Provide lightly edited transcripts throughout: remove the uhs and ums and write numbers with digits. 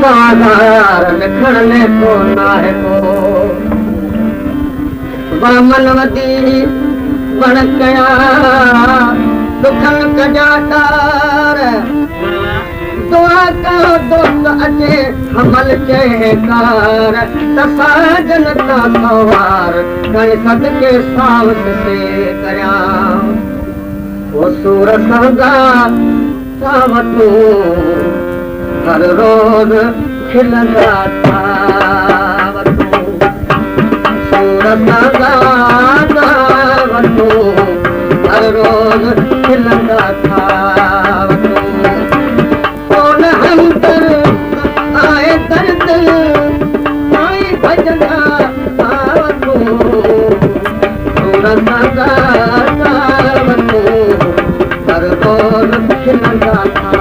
साधार लिखण को नाहे को मनवती बण कया दुखन कजाकार दुआ करो दोस्त अचे हमल के कार तसाजन का सवार कई सदके सावस से करया वो सूर सदा सावतू हर रोज खिलंदा था सूर सदा सावतू हर रोज खिलंदा था आए दर्द आए भजना सावतू सूर सदा सावतू हर रोज खिलंदा था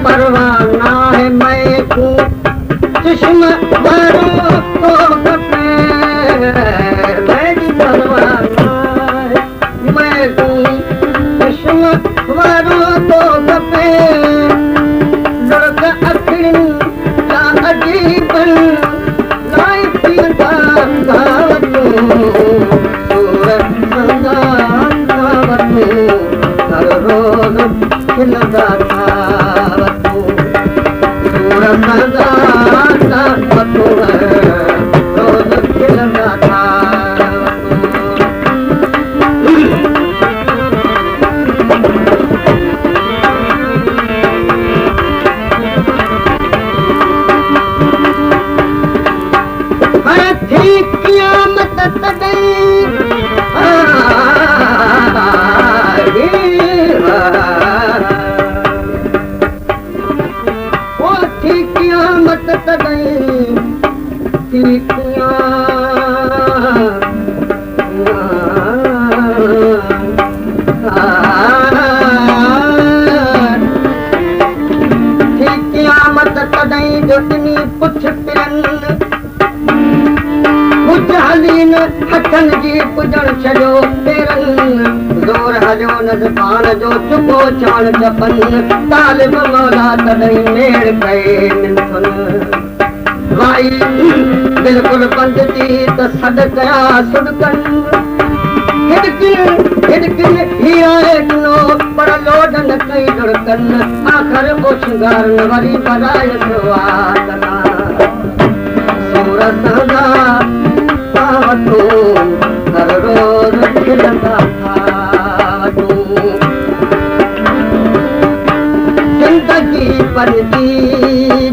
परवाना है मैं को चश्म भरो तो कपे मैं परवाना है मैं को चश्म भरो तो कपे लड़क अखिन का अजीब लाई पीता सावतू सूर सदा सावतू हर रोज खिलंदा था सदा सावतू रोज खिलंदा था हर थी क़यामत तॾहिं क़यामत तॾहिं थी क़यामत तॾहिं जो टिनी पुछ पिरनि कुझ हलीन हथनि जी पुॼण छॾियो पेरनि ज़ोर हलियो न ज़बान जो चुको चवण जपनि तालिब मौला तॾहिं मेड़ कए मिंथुनि भाई बिल्कुलु बंदि थी त सॾ कया सुॾकनि हिड़किन ही आहे ॾिनो पर लोड न कई दुड़कनि आख़िर ओछंगारनि वरी बधाए सुवातना सूर सदा सावतू हर रोज खिलंदा था जिंदगी पलजी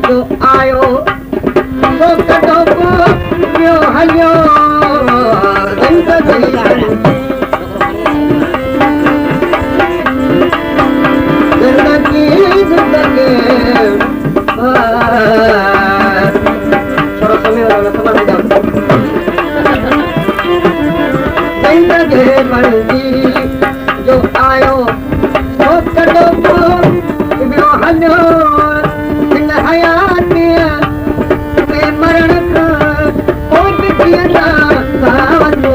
जो आयो तो कॾो को ॿियो हलियो जिंदगी जिंदगी थोड़ा समय हो समझ जाओ जिंदगी पलजी जो आयो तो कॾो को ॿियो हलियो हिन हयातीअ में मरण खां पोइ बि जीअंदा सावतू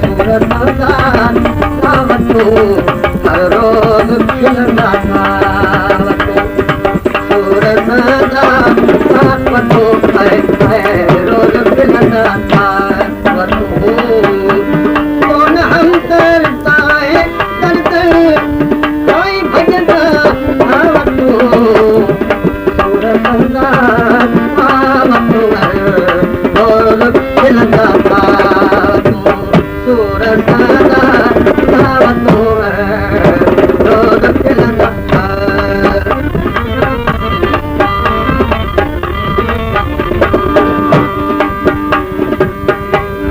सूर सदा सावतू हर रोज खिलंदा सावतू सूर सदा सावतू हर रोज खिलंदा सावतू कौन हमदर्द आहे दर्द कोई भजदा सावतू सूर सदा सावतू रोज खिलंदा सावतू सूर सदा सावतू रोज खिलंदा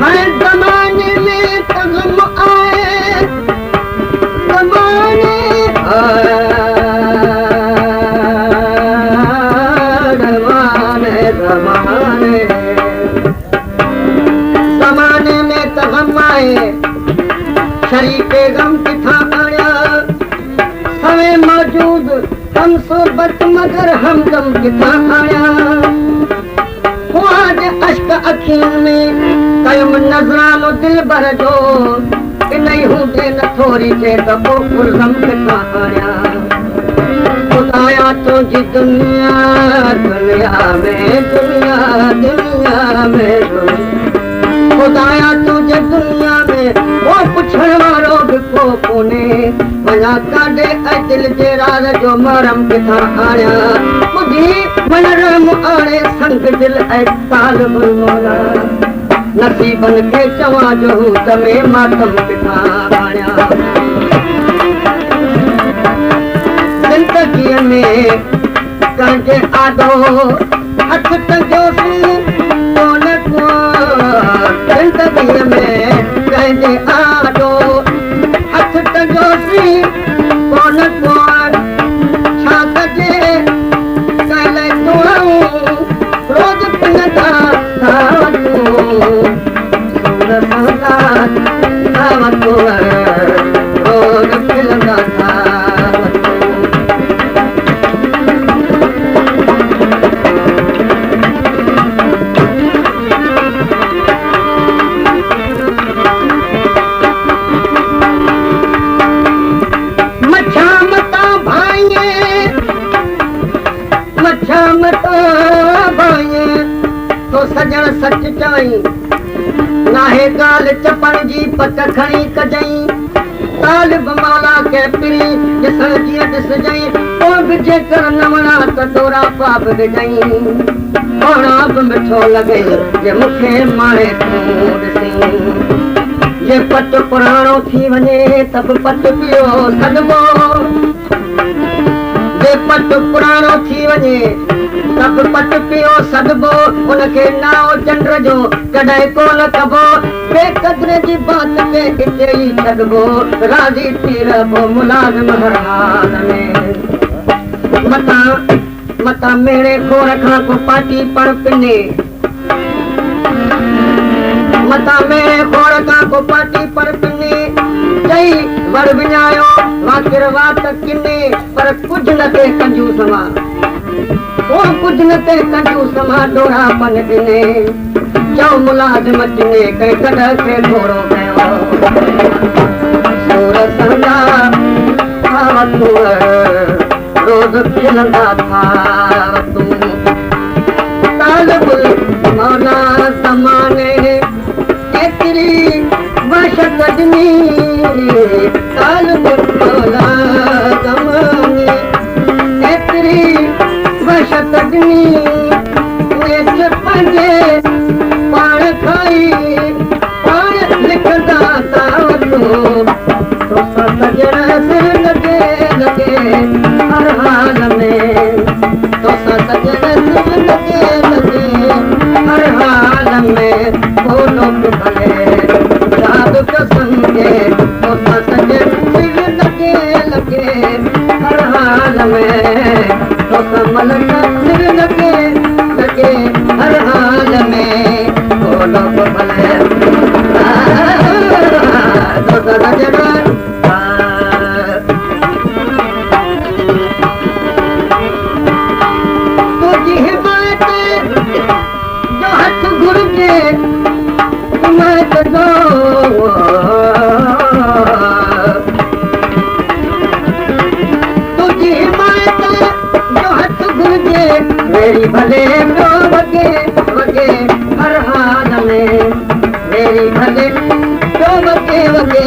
हर ज़माने में तग़म आए ज़माने ज़माने में तग़म आए शरीके गम किथां आया सवे मौजूद हम सोबत मगर हमदम किथां आया हुआ जे अश्क अखियुनि में नज़रानो दिल भर जो कि नहीं हूंदे न थोरी थे त पोइ गुलम किथां आणियां ख़ुदाया तुंहिंजी दुनिया दुनिया में दुनिया दुनिया में ख़ुदाया तुंहिंजे दुनिया में को पुछण वारो बि को कोन्हे वञा काॾे ऐं दिलि जे राज़ जो मरम किथां आणियां ॿुधी वञण आणे संग दिलि ऐं तालिब मौला नसीबनि खे चवां जो त में मातम किथां आणियां ज़िंदगीअ में कंहिंजे आॾो हथ टंगियोसीं कोन को ज़िंदगीअ में कंहिंजे आॾो हथ टंगियोसीं कोन को छा कजे कंहिं लाइ दुआऊं रोज़ पिनंदा रोज़ पिनंदा सजण सच चई नाहे ॻाल्हि चपण जी पत खणी कजई तालिब मौला के पिरी ॾिसण जीअं ॾिसजई पोइ बि जेकर न वणा त तोरा पाप विझई पाणा बि मिठो लॻे जे मूंखे माणे तूं ॾिसई जे पट पुराणो थी वञे त बि पट पियो सॾिबो जे पट पुराणो थी वञे सब पट पियो सॾिबो उनखे नाओ चंड जो कॾहिं कोन कबो बेक़दर जी बात खे हिते ई छॾिबो राज़ी थी रहिबो मुलाज़िम हर हाल में मतां मेरे खोर खां को पाटी पण पिने मतां मेरे खोर खां को पाटी पण पिने चई वड़ विञायो वाकिर वात किने पर कुझु न थिए कंजूस मां कुझु न ते कंजूस मां डोरा पन ॾिने चओ मुलाज़िम चिने कंहिं कॾहिं खे थोरो कयो रोज़ खिलंदा था तूं तालिब मौला ज़माने एतिरी वहशत ॾिनी तालिब मौला ज़माने एतिरी वहशत ॾिनी पंहिंजे पाण खाई पाण लिखंदा था वठो सजण सिर लॻे लॻे हर हाल में तोसां सजण सिर लॻे लॻे हर हाल में बोलो भले याद कसंगे तोसां सजण सिर लॻे लॻे हर हाल में तोसां मलक सिर लॻे लॻे हर हाल में बोलो भले तोसां सजण मेरी भले नो वगे वगे हर हाल में मेरी भले नो वगे वगे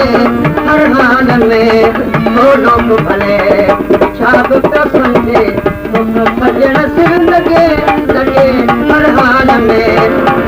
हर हाल में बोलो तो भले छाप का समझे तो सजण सिर लगे लगे हर हाल में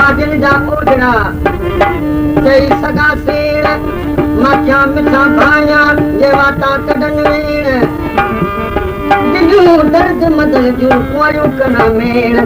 बाजन जा ओढ़ड़ा चई सगा सेण माखिया मिठा भाया जे वाता कढन वेण दिलियूं दर्द मदन जूं कुंवरियूं कन मेण